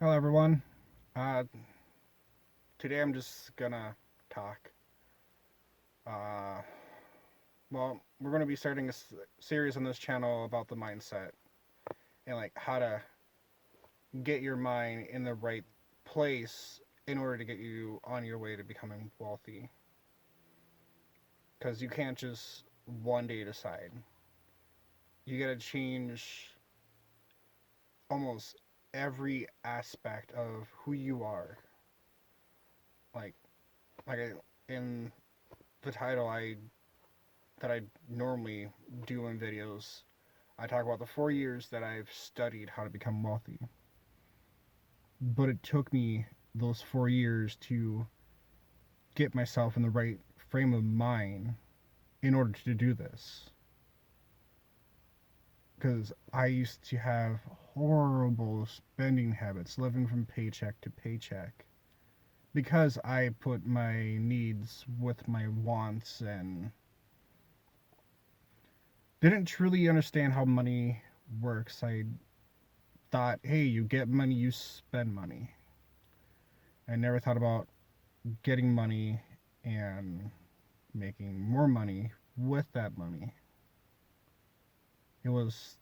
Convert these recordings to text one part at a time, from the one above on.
Hello, everyone. Uh, Today I'm just gonna talk. Uh, we're gonna be starting a series on this channel about the mindset and like how to get your mind in the right place in order to get you on your way to becoming wealthy. Because you can't just one day decide. You gotta change almost every aspect of who you are. Like, in the title, I normally do in videos. I talk about the 4 years that I've studied how to become wealthy. But it took me those 4 years to get myself in the right frame of mind in order to do this. Because I used to have horrible spending habits, living from paycheck to paycheck. Because I put my needs with my wants and didn't truly understand how money works. I thought, hey, you get money, you spend money. I never thought about getting money and making more money with that money. It was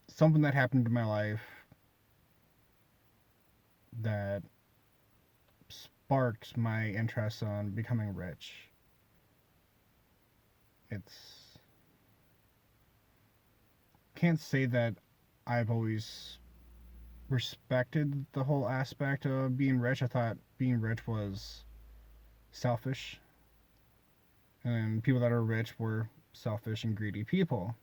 something that happened in my life that sparked my interest on becoming rich. It's can't say that I've always respected the whole aspect of being rich. I thought being rich was selfish, and people that are rich were selfish and greedy people.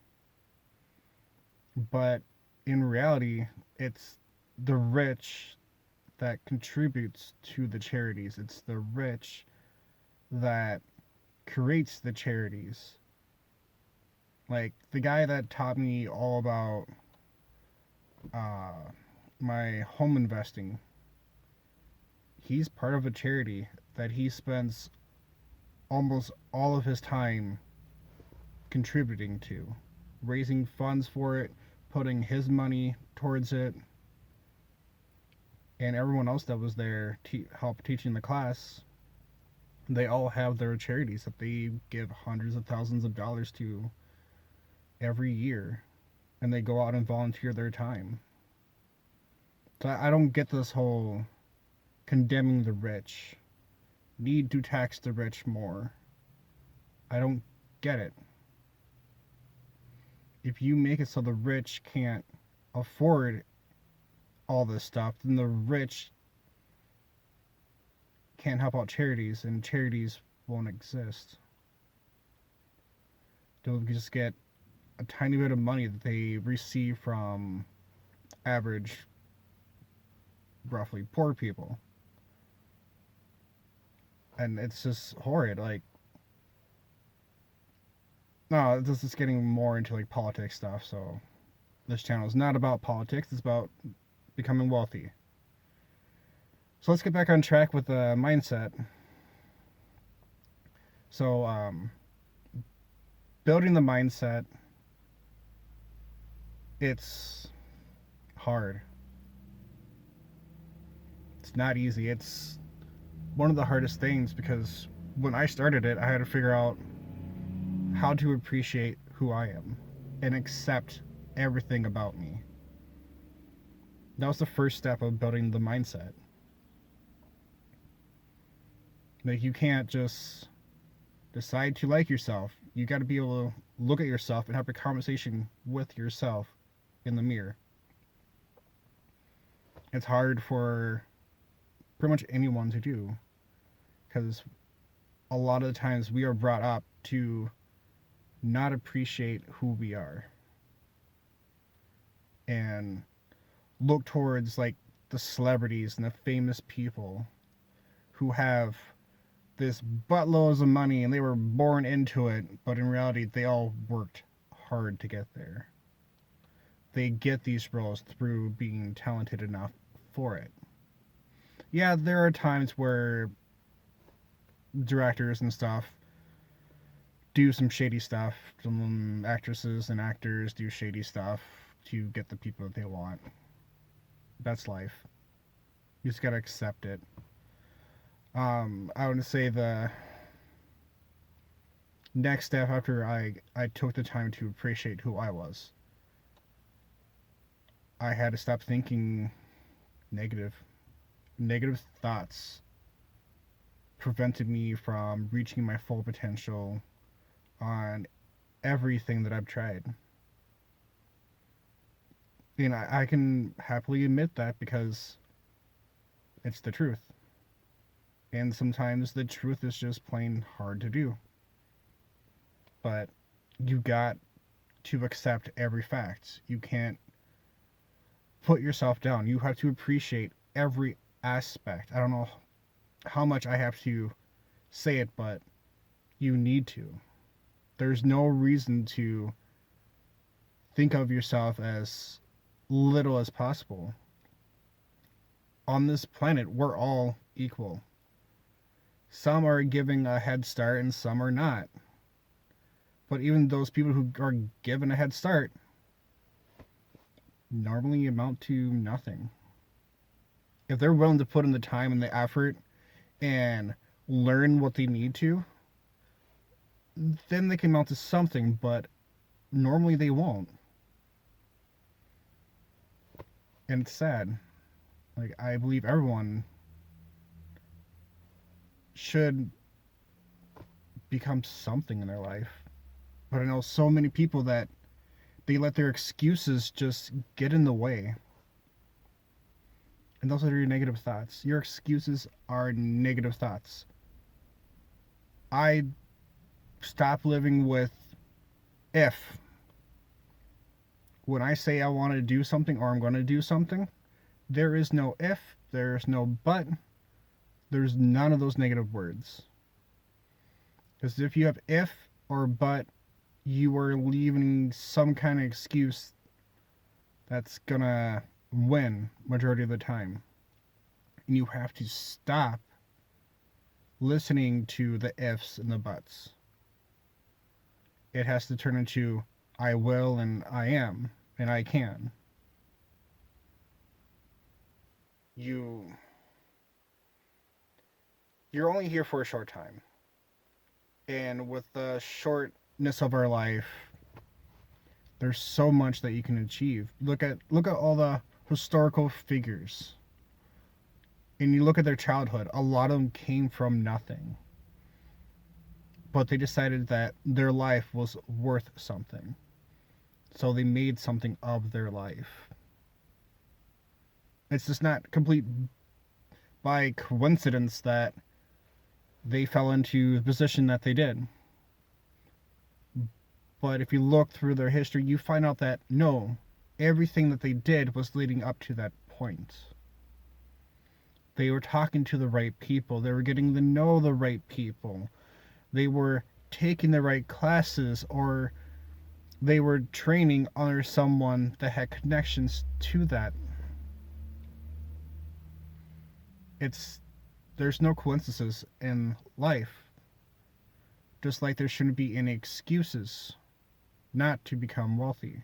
But in reality, it's the rich that contributes to the charities. It's the rich that creates the charities. Like the guy that taught me all about uh, my home investing, he's part of a charity that he spends almost all of his time contributing to, raising funds for it, putting his money towards it, and everyone else that was there help teaching the class, they all have their charities that they give hundreds of thousands of dollars to every year, and they go out and volunteer their time. So I don't get this whole condemning the rich, need to tax the rich more. I don't get it. If you make it so the rich can't afford all this stuff, then the rich can't help out charities, and charities won't exist. They'll just get a tiny bit of money that they receive from average, roughly poor people. And it's just horrid. Like, no, this is getting more into like politics stuff. So this channel is not about politics. It's about becoming wealthy. So let's get back on track with the mindset. So building the mindset, it's hard. It's not easy. It's one of the hardest things because when I started it, I had to figure out how to appreciate who I am and accept everything about me. That was the first step of building the mindset. Like, you can't just decide to like yourself. You got to be able to look at yourself and have a conversation with yourself in the mirror. It's hard for pretty much anyone to do because a lot of the times we are brought up to not appreciate who we are and look towards like the celebrities and the famous people who have this buttloads of money and they were born into it, but in reality they all worked hard to get there. They get these roles through being talented enough for it. Yeah, there are times where directors and stuff do some shady stuff. Some actresses and actors do shady stuff to get the people that they want. That's life. You just gotta accept it. I would say the next step after I took the time to appreciate who I was, I had to stop thinking negative. Negative thoughts prevented me from reaching my full potential on everything that I've tried. And I can happily admit that because it's the truth. And sometimes the truth is just plain hard to do. But you got to accept every fact. You can't put yourself down. You have to appreciate every aspect. I don't know how much I have to say it, but you need to. There's no reason to think of yourself as little as possible. On this planet, we're all equal. Some are giving a head start and some are not. But even those people who are given a head start normally amount to nothing. If they're willing to put in the time and the effort and learn what they need to, then they can amount to something, but normally they won't. And it's sad. Like, I believe everyone should become something in their life. But I know so many people that they let their excuses just get in the way. And those are your negative thoughts. Your excuses are negative thoughts. I stopped living with if. When I say I want to do something or I'm going to do something, there is no if, there's no but, there's none of those negative words. Because if you have if or but, you are leaving some kind of excuse that's gonna win majority of the time. And you have to stop listening to the ifs and the buts. It has to turn into I will and I am and I can. You're only here for a short time. And with the shortness of our life, there's so much that you can achieve. Look at all the historical figures. And you look at their childhood, a lot of them came from nothing. But they decided that their life was worth something. So they made something of their life. It's just not complete by coincidence that they fell into the position that they did. But if you look through their history, you find out that no, everything that they did was leading up to that point. They were talking to the right people. They were getting to know the right people. They were taking the right classes, or they were training under someone that had connections to that. There's no coincidences in life. Just like there shouldn't be any excuses not to become wealthy.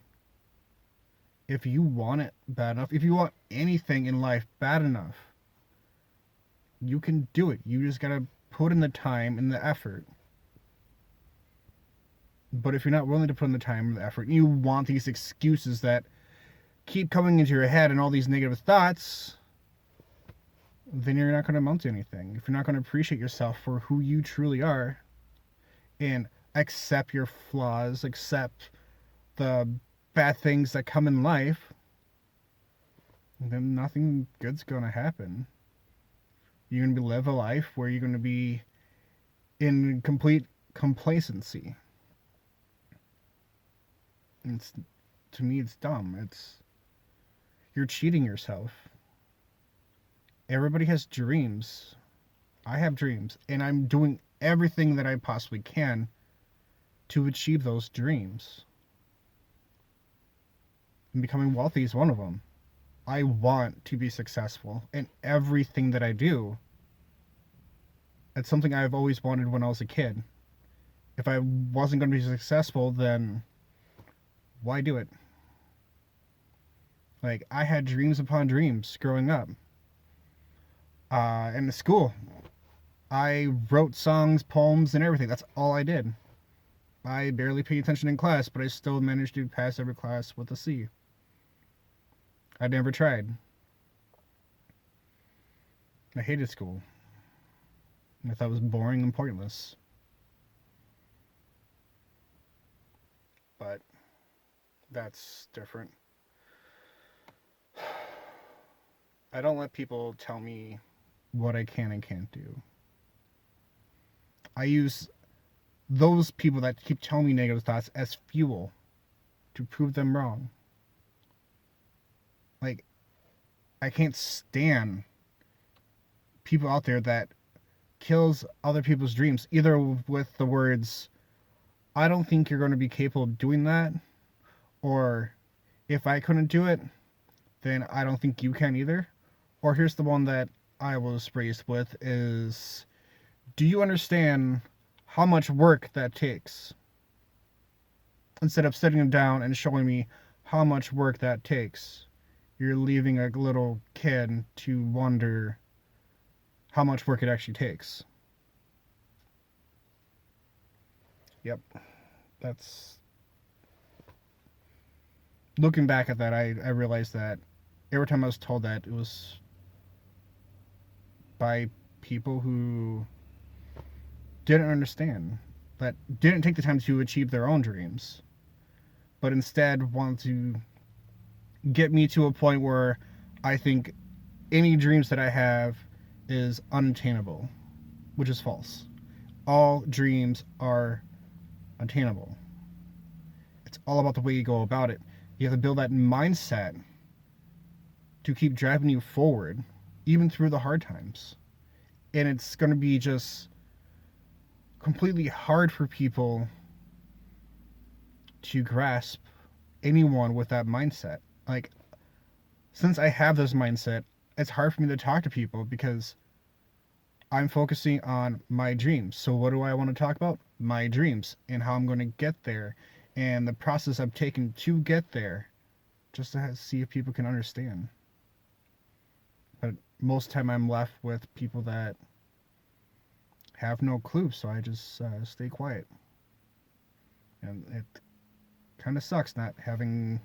If you want it bad enough, if you want anything in life bad enough, you can do it. You just gotta put in the time and the effort. But if you're not willing to put in the time and the effort, and you want these excuses that keep coming into your head and all these negative thoughts, then you're not going to amount to anything. If you're not going to appreciate yourself for who you truly are and accept your flaws, accept the bad things that come in life, then nothing good's going to happen. You're going to live a life where you're going to be in complete complacency. To me, it's dumb. You're cheating yourself. Everybody has dreams. I have dreams, and I'm doing everything that I possibly can to achieve those dreams. And becoming wealthy is one of them. I want to be successful in everything that I do. It's something I've always wanted when I was a kid. If I wasn't going to be successful, then why do it? Like, I had dreams upon dreams growing up. In the school, I wrote songs, poems, and everything. That's all I did. I barely paid attention in class, but I still managed to pass every class with a C. I never tried. I hated school. I thought it was boring and pointless. But that's different. I don't let people tell me what I can and can't do. I use those people that keep telling me negative thoughts as fuel to prove them wrong. Like, I can't stand people out there that kills other people's dreams, either with the words, I don't think you're going to be capable of doing that, or if I couldn't do it, then I don't think you can either. Or here's the one that I was raised with is, do you understand how much work that takes? Instead of sitting down and showing me how much work that takes, you're leaving a little kid to wonder how much work it actually takes. Yep. That's... Looking back at that, I realized that every time I was told that, it was by people who didn't understand, that didn't take the time to achieve their own dreams, but instead wanted to get me to a point where I think any dreams that I have is unattainable, which is false. All dreams are attainable. It's all about the way you go about it. You have to build that mindset to keep driving you forward, even through the hard times. And it's going to be just completely hard for people to grasp anyone with that mindset. Like, since I have this mindset, it's hard for me to talk to people because I'm focusing on my dreams. So what do I want to talk about? My dreams and how I'm going to get there and the process I've taken to get there, just to see if people can understand. But most of the time I'm left with people that have no clue, so I just stay quiet. And it kind of sucks not having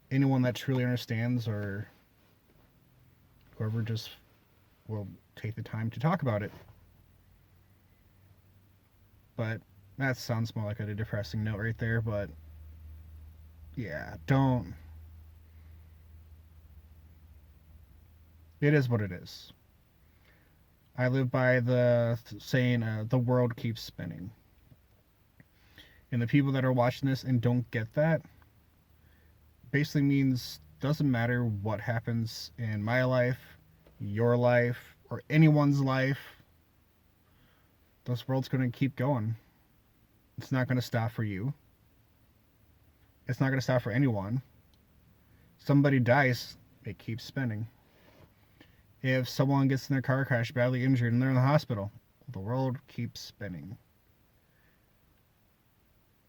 anyone that truly understands, or whoever just will take the time to talk about it. But that sounds more like a depressing note right there, but yeah, don't. It is what it is. I live by the saying, the world keeps spinning. And the people that are watching this and don't get that basically means doesn't matter what happens in my life, your life, or anyone's life, this world's going to keep going. It's not going to stop for you. It's not going to stop for anyone. Somebody dies, it keeps spinning. If someone gets in their car crash, badly injured, and they're in the hospital, the world keeps spinning.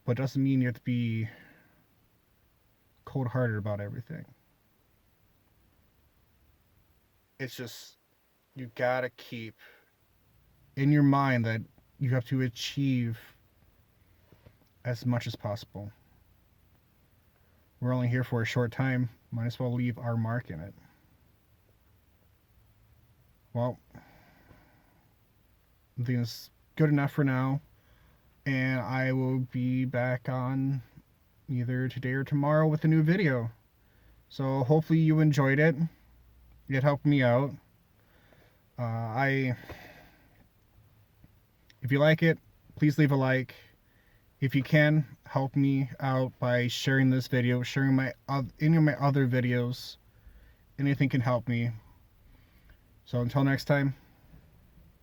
But it doesn't mean you have to be cold-hearted about everything. It's just, you gotta keep in your mind that you have to achieve as much as possible. We're only here for a short time. Might as well leave our mark in it. Well, I think it's good enough for now. And I will be back on either today or tomorrow with a new video. So hopefully you enjoyed it. It helped me out. If you like it, please leave a like. If you can, help me out by sharing this video, sharing any of my other videos. Anything can help me. So until next time,